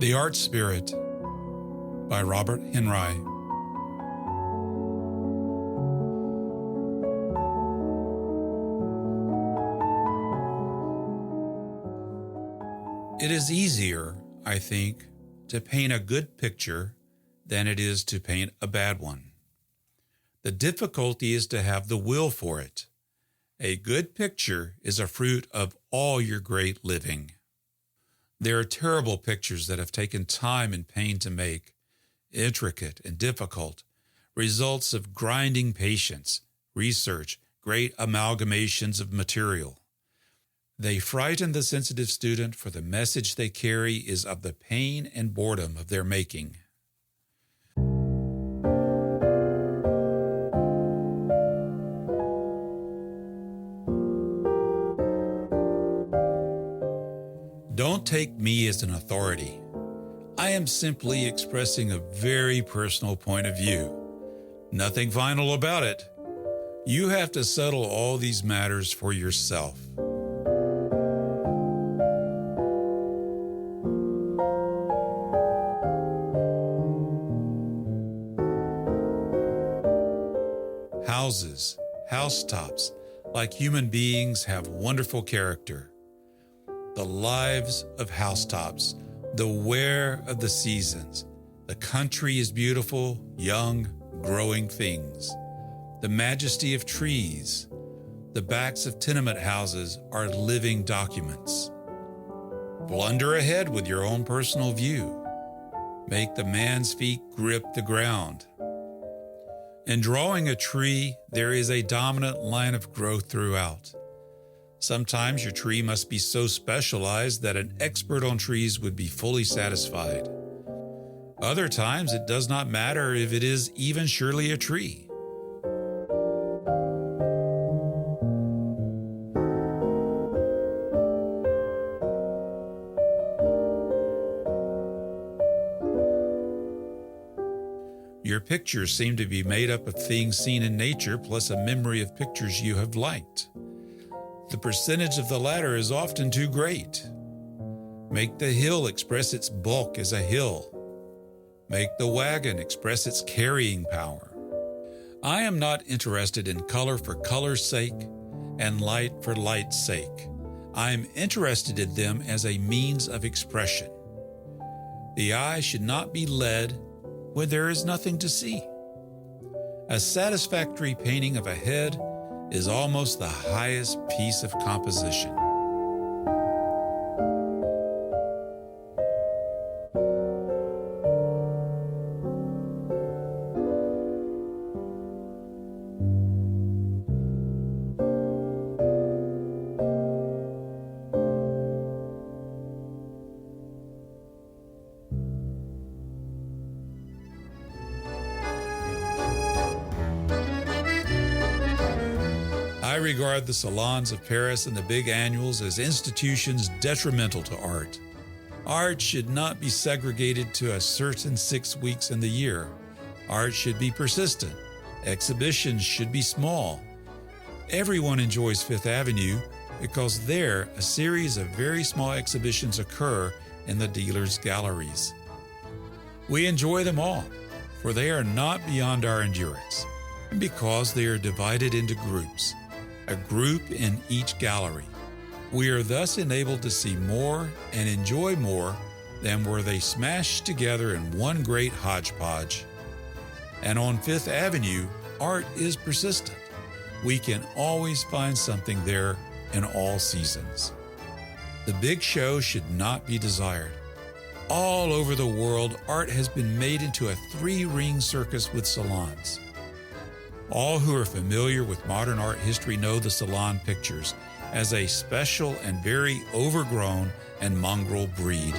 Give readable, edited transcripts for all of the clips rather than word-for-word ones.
The Art Spirit by Robert Henri. It is easier, I think, to paint a good picture than it is to paint a bad one. The difficulty is to have the will for it. A good picture is a fruit of all your great living. There are terrible pictures that have taken time and pain to make, intricate and difficult, results of grinding patience, research, great amalgamations of material. They frighten the sensitive student, for the message they carry is of the pain and boredom of their making. Don't take me as an authority. I am simply expressing a very personal point of view. Nothing final about it. You have to settle all these matters for yourself. Houses, housetops, like human beings, have wonderful character. The lives of housetops, the wear of the seasons. The country is beautiful, young, growing things. The majesty of trees. The backs of tenement houses are living documents. Blunder ahead with your own personal view. Make the man's feet grip the ground. In drawing a tree, there is a dominant line of growth throughout. Sometimes your tree must be so specialized that an expert on trees would be fully satisfied. Other times it does not matter if it is even surely a tree. Your pictures seem to be made up of things seen in nature plus a memory of pictures you have liked. The percentage of the latter is often too great. Make the hill express its bulk as a hill. Make the wagon express its carrying power. I am not interested in color for color's sake and light for light's sake. I am interested in them as a means of expression. The eye should not be led when there is nothing to see. A satisfactory painting of a head is almost the highest piece of composition. I regard the salons of Paris and the big annuals as institutions detrimental to art. Art should not be segregated to a certain 6 weeks in the year. Art should be persistent. Exhibitions should be small. Everyone enjoys Fifth Avenue because there a series of very small exhibitions occur in the dealers' galleries. We enjoy them all, for they are not beyond our endurance, and because they are divided into groups. A group in each gallery. We are thus enabled to see more and enjoy more than were they smashed together in one great hodgepodge. And on Fifth Avenue, art is persistent. We can always find something there in all seasons. The big show should not be desired. All over the world, art has been made into a 3-ring circus with salons. All who are familiar with modern art history know the salon pictures as a special and very overgrown and mongrel breed.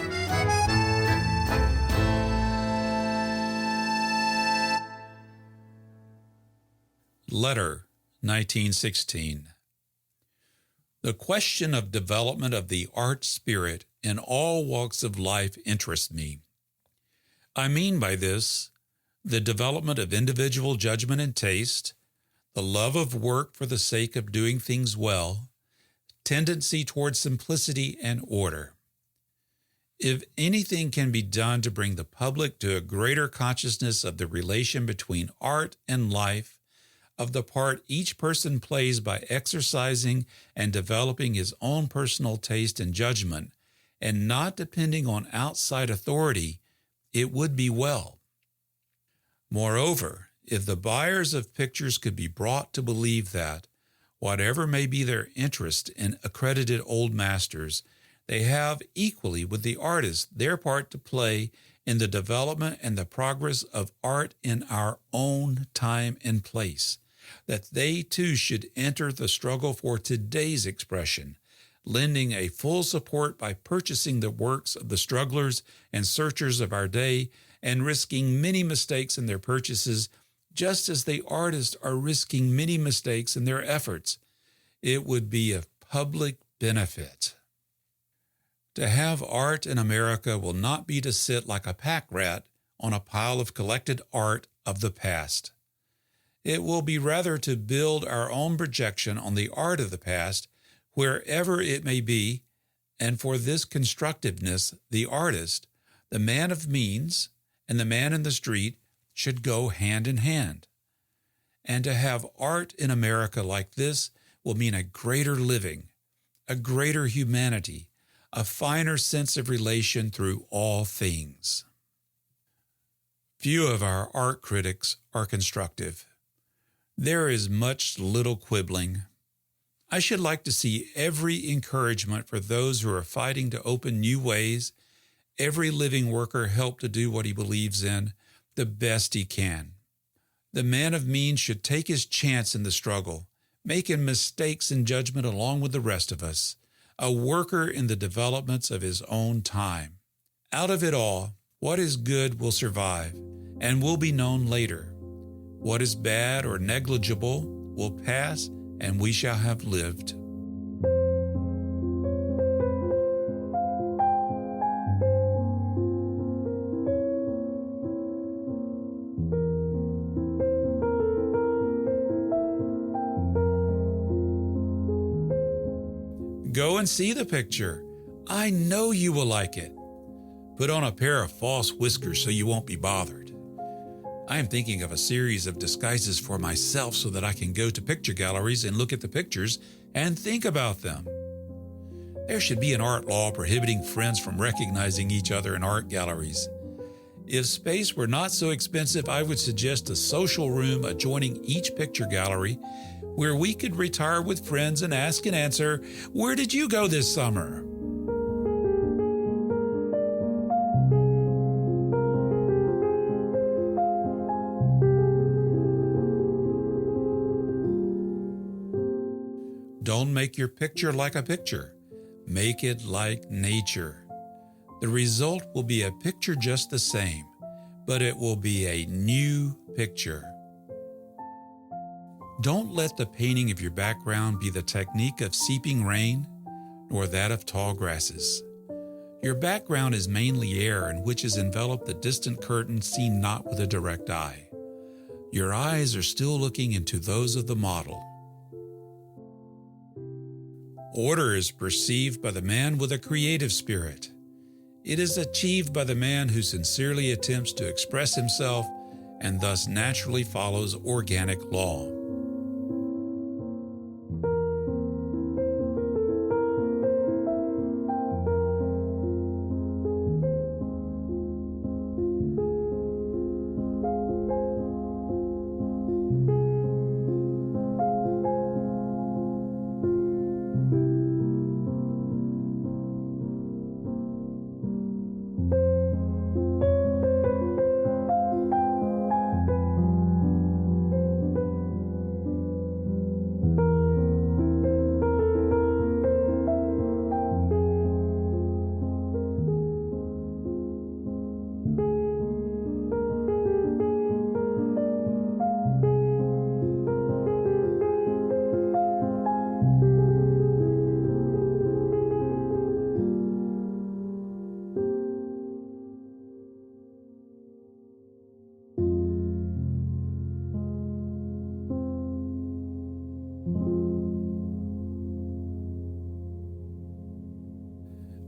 Letter, 1916. The question of development of the art spirit in all walks of life interests me. I mean by this the development of individual judgment and taste, the love of work for the sake of doing things well, tendency toward simplicity and order. If anything can be done to bring the public to a greater consciousness of the relation between art and life, of the part each person plays by exercising and developing his own personal taste and judgment, and not depending on outside authority, it would be well. Moreover, if the buyers of pictures could be brought to believe that, whatever may be their interest in accredited old masters, they have equally with the artists their part to play in the development and the progress of art in our own time and place, that they too should enter the struggle for today's expression, lending a full support by purchasing the works of the strugglers and searchers of our day and risking many mistakes in their purchases, just as the artists are risking many mistakes in their efforts. It would be of public benefit. To have art in America will not be to sit like a pack rat on a pile of collected art of the past. It will be rather to build our own projection on the art of the past, wherever it may be, and for this constructiveness, the artist, the man of means, and the man in the street should go hand in hand. And to have art in America like this will mean a greater living, a greater humanity, a finer sense of relation through all things. Few of our art critics are constructive. There is much little quibbling. I should like to see every encouragement for those who are fighting to open new ways, every living worker help to do what he believes in the best he can. The man of means should take his chance in the struggle, making mistakes in judgment along with the rest of us, a worker in the developments of his own time. Out of it all, what is good will survive and will be known later. What is bad or negligible will pass, and we shall have lived. Go and see the picture. I know you will like it. Put on a pair of false whiskers so you won't be bothered. I am thinking of a series of disguises for myself so that I can go to picture galleries and look at the pictures and think about them. There should be an art law prohibiting friends from recognizing each other in art galleries. If space were not so expensive, I would suggest a social room adjoining each picture gallery where we could retire with friends and ask and answer, "Where did you go this summer?" Don't make your picture like a picture. Make it like nature. The result will be a picture just the same, but it will be a new picture. Don't let the painting of your background be the technique of seeping rain, nor that of tall grasses. Your background is mainly air in which is enveloped the distant curtain seen not with a direct eye. Your eyes are still looking into those of the model. Order is perceived by the man with a creative spirit. It is achieved by the man who sincerely attempts to express himself and thus naturally follows organic law.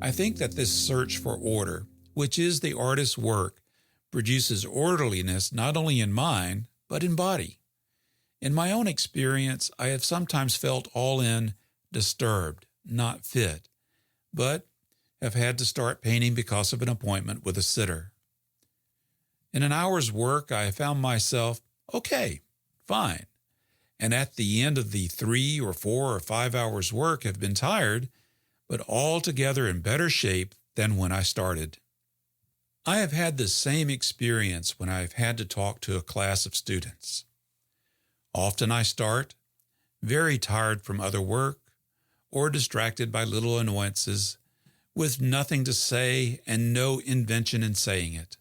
I think that this search for order, which is the artist's work, produces orderliness not only in mind, but in body. In my own experience, I have sometimes felt all in, disturbed, not fit, but have had to start painting because of an appointment with a sitter. In an hour's work, I have found myself, okay, fine, and at the end of the 3 or 4 or 5 hours work have been tired, but altogether in better shape than when I started. I have had the same experience when I have had to talk to a class of students. Often I start, very tired from other work, or distracted by little annoyances, with nothing to say and no invention in saying it,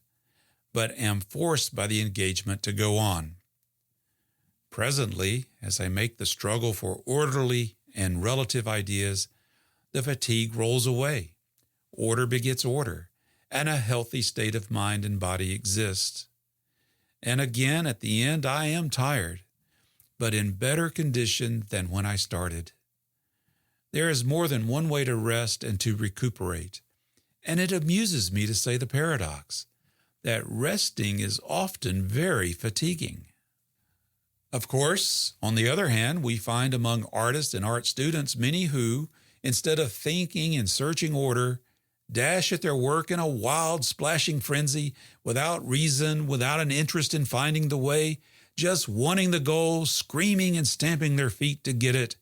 but am forced by the engagement to go on. Presently, as I make the struggle for orderly and relative ideas, the fatigue rolls away, order begets order, and a healthy state of mind and body exists. And again, at the end, I am tired, but in better condition than when I started. There is more than one way to rest and to recuperate, and it amuses me to say the paradox, that resting is often very fatiguing. Of course, on the other hand, we find among artists and art students many who, instead of thinking and searching order, dash at their work in a wild, splashing frenzy, without reason, without an interest in finding the way, just wanting the goal, screaming and stamping their feet to get it,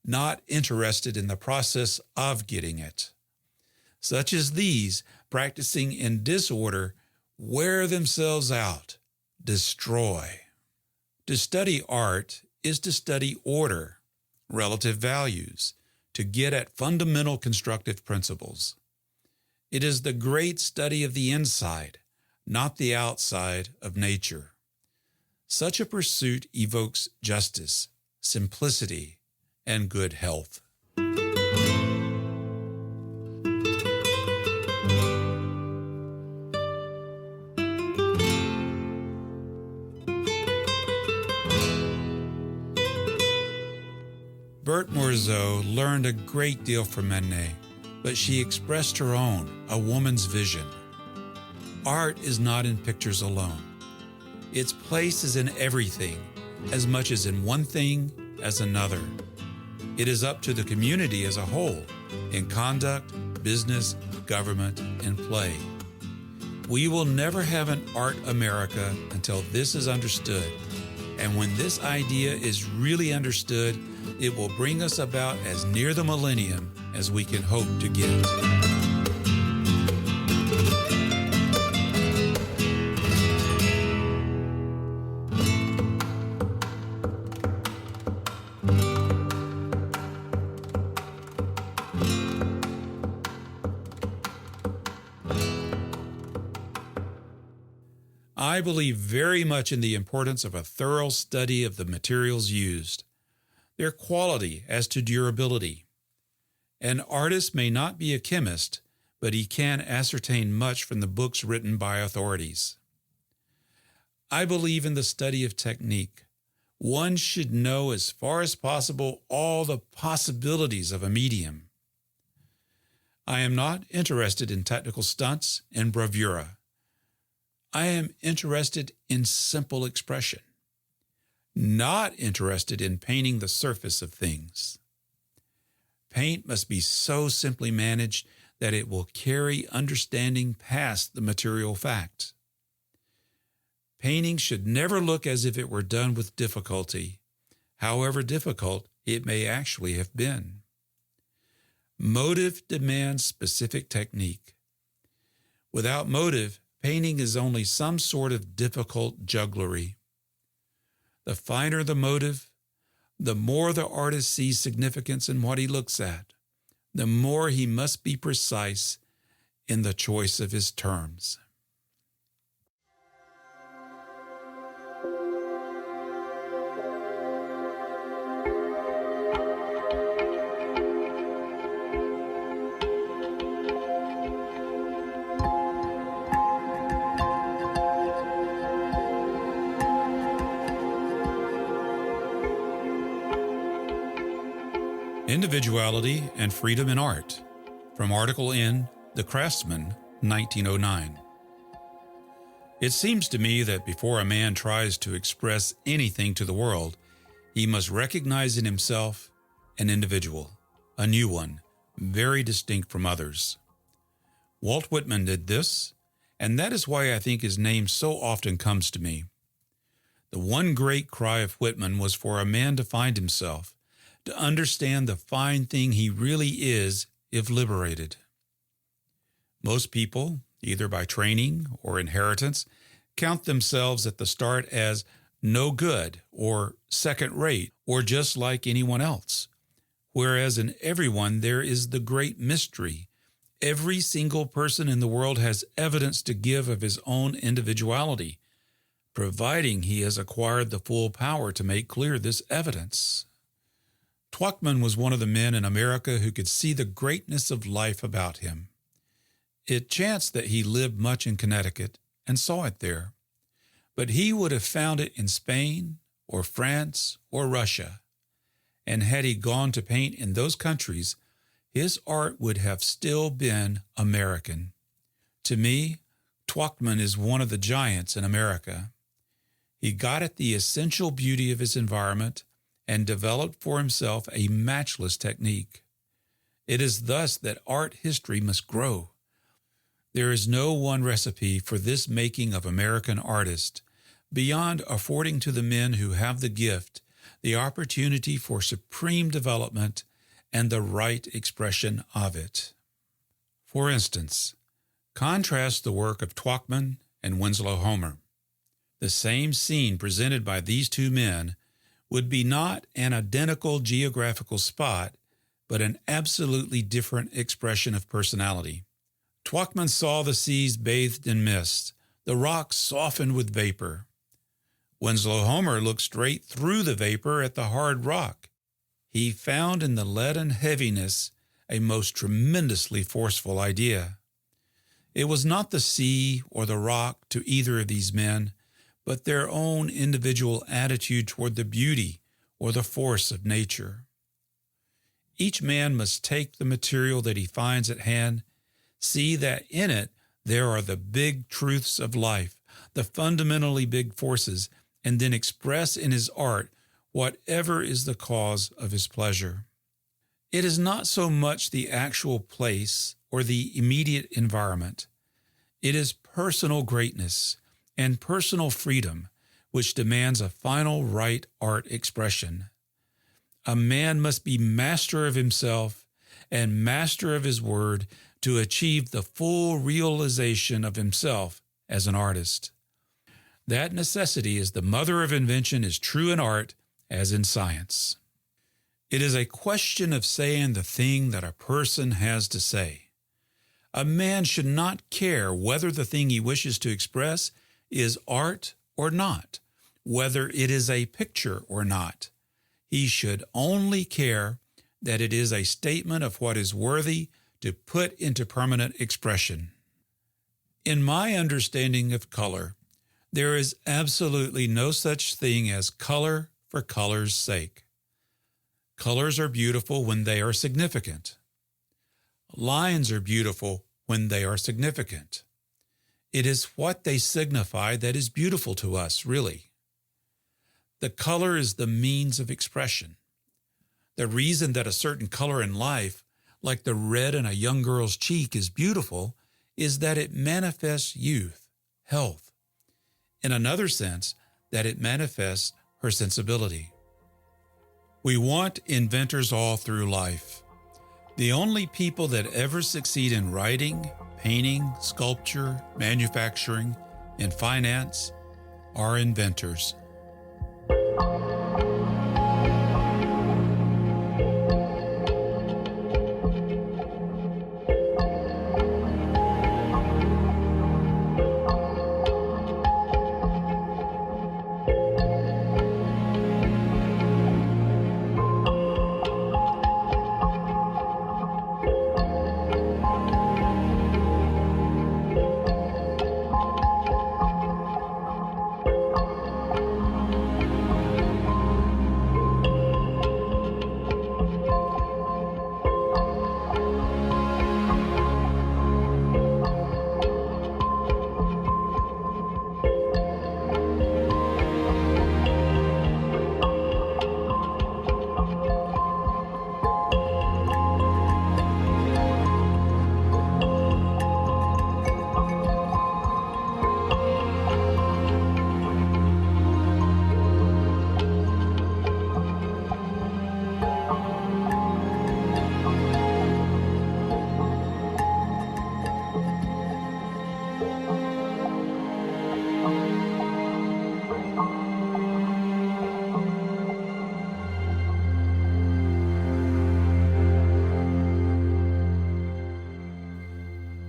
not interested in the process of getting it. Such as these, practicing in disorder, wear themselves out, destroy. To study art is to study order, relative values, to get at fundamental constructive principles. It is the great study of the inside, not the outside of nature. Such a pursuit evokes justice, simplicity, and good health. Berthe Morisot learned a great deal from Manet, but she expressed her own, a woman's vision. Art is not in pictures alone. Its place is in everything, as much as in one thing as another. It is up to the community as a whole, in conduct, business, government, and play. We will never have an art America until this is understood, and when this idea is really understood, it will bring us about as near the millennium as we can hope to get. I believe very much in the importance of a thorough study of the materials used, their quality as to durability. An artist may not be a chemist, but he can ascertain much from the books written by authorities. I believe in the study of technique. One should know as far as possible all the possibilities of a medium. I am not interested in technical stunts and bravura. I am interested in simple expression, not interested in painting the surface of things. Paint must be so simply managed that it will carry understanding past the material fact. Painting should never look as if it were done with difficulty, however difficult it may actually have been. Motive demands specific technique. Without motive, painting is only some sort of difficult jugglery. The finer the motive, the more the artist sees significance in what he looks at, the more he must be precise in the choice of his terms. Individuality and Freedom in Art, From article in The Craftsman, 1909. It seems to me that before a man tries to express anything to the world, he must recognize in himself an individual, a new one, very distinct from others. Walt Whitman did this, and that is why I think his name so often comes to me. The one great cry of Whitman was for a man to find himself, to understand the fine thing he really is if liberated. Most people, either by training or inheritance, count themselves at the start as no good or second rate or just like anyone else. Whereas in everyone there is the great mystery. Every single person in the world has evidence to give of his own individuality, providing he has acquired the full power to make clear this evidence. Twachtman was one of the men in America who could see the greatness of life about him. It chanced that he lived much in Connecticut and saw it there, but he would have found it in Spain or France or Russia, and had he gone to paint in those countries, his art would have still been American. To me, Twachtman is one of the giants in America. He got at the essential beauty of his environment and developed for himself a matchless technique. It is thus that art history must grow. There is no one recipe for this making of American artists beyond affording to the men who have the gift the opportunity for supreme development and the right expression of it. For instance, contrast the work of Twachtman and Winslow Homer. The same scene presented by these two men would be not an identical geographical spot, but an absolutely different expression of personality. Twachtman saw the seas bathed in mist, the rocks softened with vapor. Winslow Homer looked straight through the vapor at the hard rock. He found in the leaden heaviness a most tremendously forceful idea. It was not the sea or the rock to either of these men, but their own individual attitude toward the beauty or the force of nature. Each man must take the material that he finds at hand, see that in it there are the big truths of life, the fundamentally big forces, and then express in his art whatever is the cause of his pleasure. It is not so much the actual place or the immediate environment. It is personal greatness and personal freedom which demands a final right art expression. A man must be master of himself and master of his word to achieve the full realization of himself as an artist. That necessity is the mother of invention is true in art as in science. It is a question of saying the thing that a person has to say. A man should not care whether the thing he wishes to express is art or not, whether it is a picture or not. He should only care that it is a statement of what is worthy to put into permanent expression. In my understanding of color, there is absolutely no such thing as color for color's sake. Colors are beautiful when they are significant. Lines are beautiful when they are significant. It is what they signify that is beautiful to us, really. The color is the means of expression. The reason that a certain color in life, like the red in a young girl's cheek, is beautiful is that it manifests youth, health. In another sense, that it manifests her sensibility. We want inventors all through life. The only people that ever succeed in writing, painting, sculpture, manufacturing, and finance are inventors.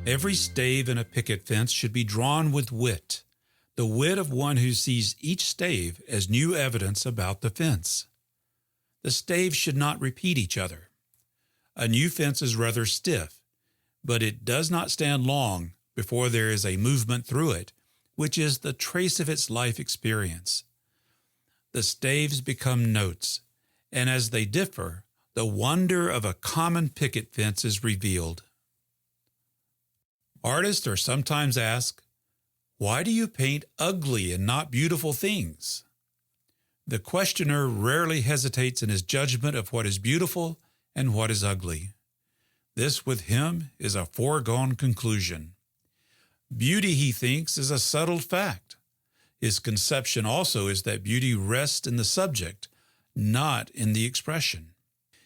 Every stave in a picket fence should be drawn with wit, the wit of one who sees each stave as new evidence about the fence. The staves should not repeat each other. A new fence is rather stiff, but it does not stand long before there is a movement through it, which is the trace of its life experience. The staves become notes, and as they differ, the wonder of a common picket fence is revealed. Artists are sometimes asked, "Why do you paint ugly and not beautiful things?" The questioner rarely hesitates in his judgment of what is beautiful and what is ugly. This, with him, is a foregone conclusion. Beauty, he thinks, is a settled fact. His conception also is that beauty rests in the subject, not in the expression.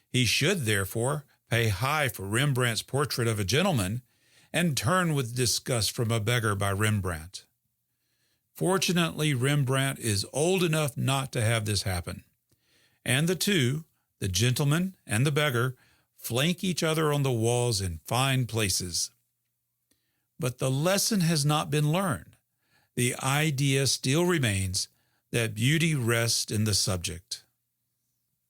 He should, therefore, pay high for Rembrandt's portrait of a gentleman and turn with disgust from a beggar by Rembrandt. Fortunately, Rembrandt is old enough not to have this happen, and the two, the gentleman and the beggar, flank each other on the walls in fine places. But the lesson has not been learned. The idea still remains that beauty rests in the subject.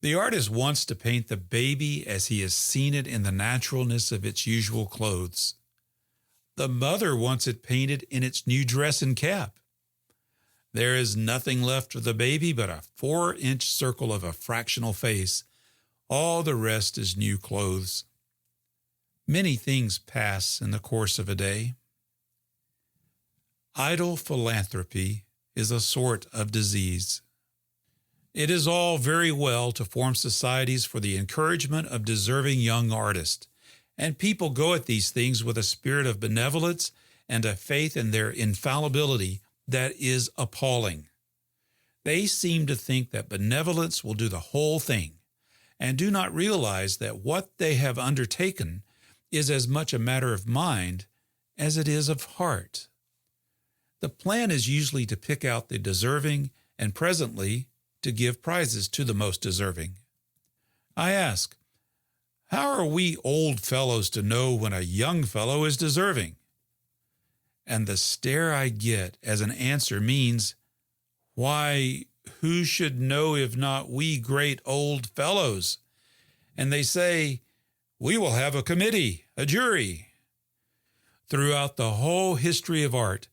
The artist wants to paint the baby as he has seen it in the naturalness of its usual clothes. The mother wants it painted in its new dress and cap. There is nothing left of the baby but a 4-inch circle of a fractional face. All the rest is new clothes. Many things pass in the course of a day. Idle philanthropy is a sort of disease. It is all very well to form societies for the encouragement of deserving young artists, and people go at these things with a spirit of benevolence and a faith in their infallibility that is appalling. They seem to think that benevolence will do the whole thing, and do not realize that what they have undertaken is as much a matter of mind as it is of heart. The plan is usually to pick out the deserving and presently to give prizes to the most deserving. I ask, how are we old fellows to know when a young fellow is deserving? And the stare I get as an answer means, why, who should know if not we great old fellows? And they say, we will have a committee, a jury. Throughout the whole history of art,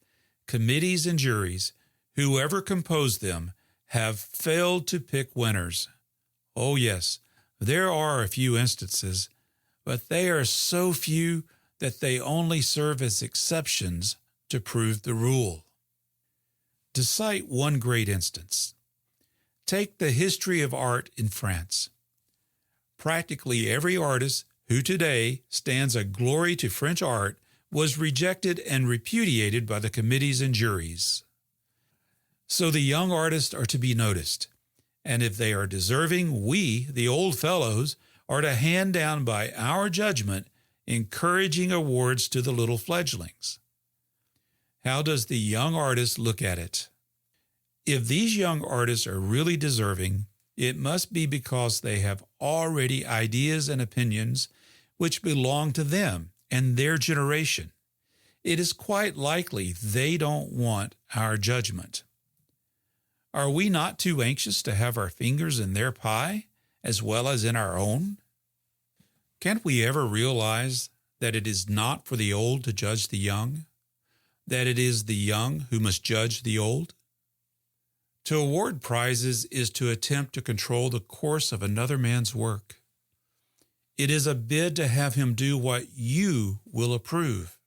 committees and juries, whoever composed them, have failed to pick winners. Oh yes, there are a few instances, but they are so few that they only serve as exceptions to prove the rule. To cite one great instance, take the history of art in France. Practically every artist who today stands a glory to French art was rejected and repudiated by the committees and juries. So the young artists are to be noticed, and if they are deserving, we, the old fellows, are to hand down by our judgment encouraging awards to the little fledglings. How does the young artist look at it? If these young artists are really deserving, it must be because they have already ideas and opinions which belong to them and their generation. It is quite likely they don't want our judgment. Are we not too anxious to have our fingers in their pie as well as in our own? Can't we ever realize that it is not for the old to judge the young, that it is the young who must judge the old? To award prizes is to attempt to control the course of another man's work. It is a bid to have him do what you will approve.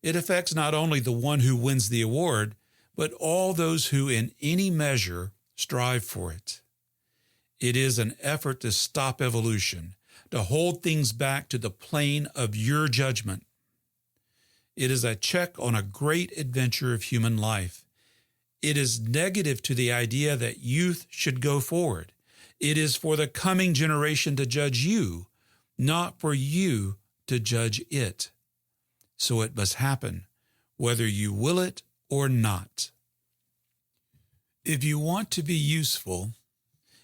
It affects not only the one who wins the award, but all those who in any measure strive for it. It is an effort to stop evolution, to hold things back to the plane of your judgment. It is a check on a great adventure of human life. It is negative to the idea that youth should go forward. It is for the coming generation to judge you, not for you to judge it. So it must happen, whether you will it or not. If you want to be useful,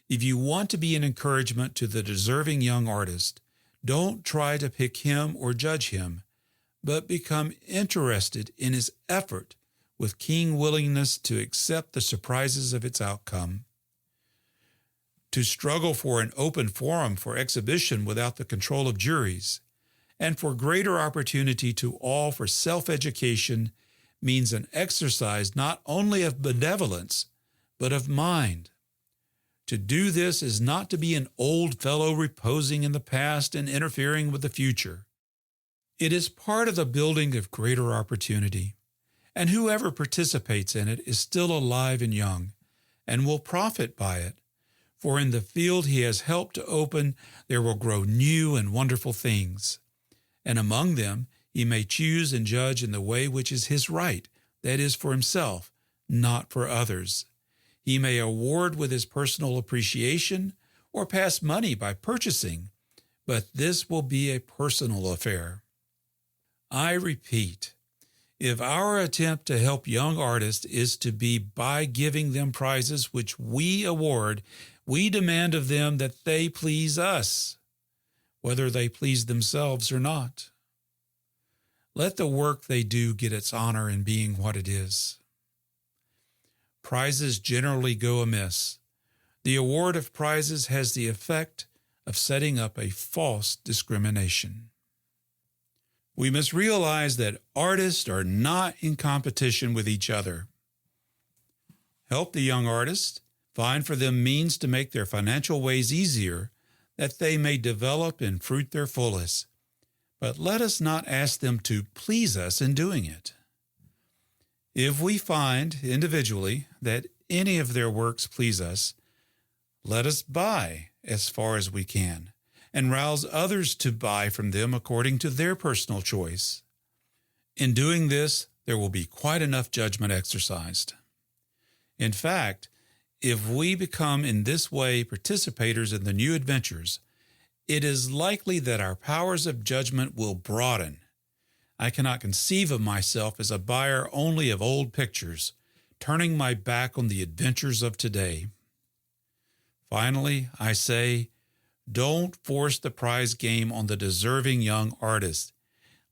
if you want to be an encouragement to the deserving young artist, don't try to pick him or judge him, but become interested in his effort with keen willingness to accept the surprises of its outcome, to struggle for an open forum for exhibition without the control of juries, and for greater opportunity to all for self-education means an exercise not only of benevolence, but of mind. To do this is not to be an old fellow reposing in the past and interfering with the future. It is part of the building of greater opportunity, and whoever participates in it is still alive and young, and will profit by it, for in the field he has helped to open there will grow new and wonderful things, and among them he may choose and judge in the way which is his right, that is, for himself, not for others. He may award with his personal appreciation or pass money by purchasing, but this will be a personal affair. I repeat, if our attempt to help young artists is to be by giving them prizes which we award, we demand of them that they please us, whether they please themselves or not. Let the work they do get its honor in being what it is. Prizes generally go amiss. The award of prizes has the effect of setting up a false discrimination. We must realize that artists are not in competition with each other. Help the young artists, find for them means to make their financial ways easier, that they may develop and fruit their fullest. But let us not ask them to please us in doing it. If we find individually that any of their works please us, let us buy as far as we can, and rouse others to buy from them according to their personal choice. In doing this, there will be quite enough judgment exercised. In fact, if we become in this way participators in the new adventures, it is likely that our powers of judgment will broaden. I cannot conceive of myself as a buyer only of old pictures, turning my back on the adventures of today. Finally, I say, don't force the prize game on the deserving young artist.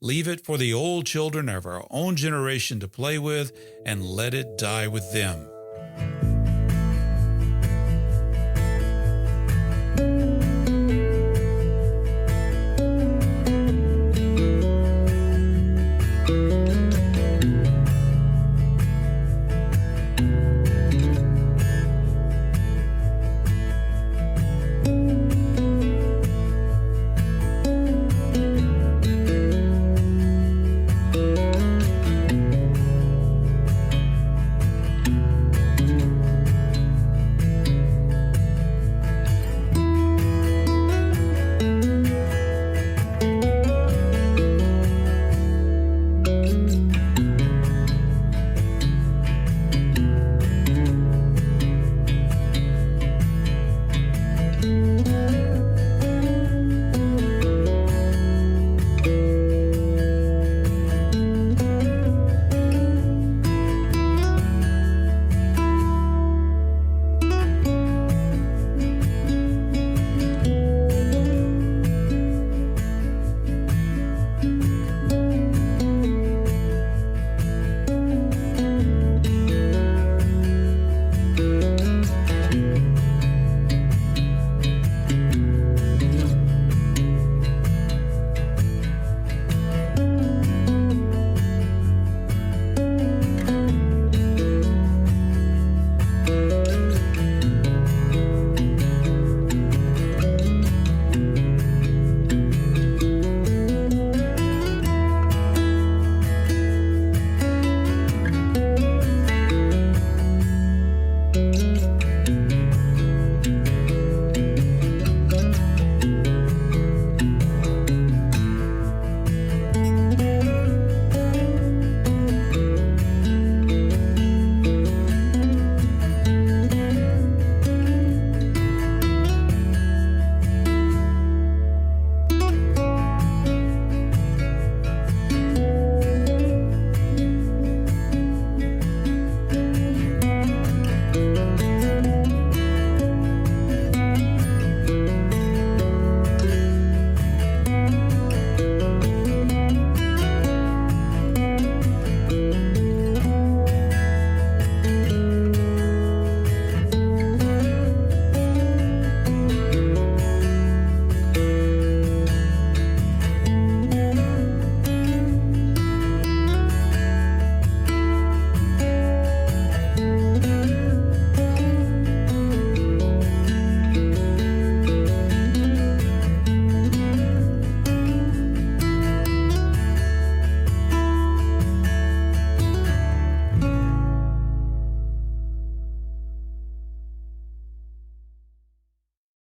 Leave it for the old children of our own generation to play with, and let it die with them.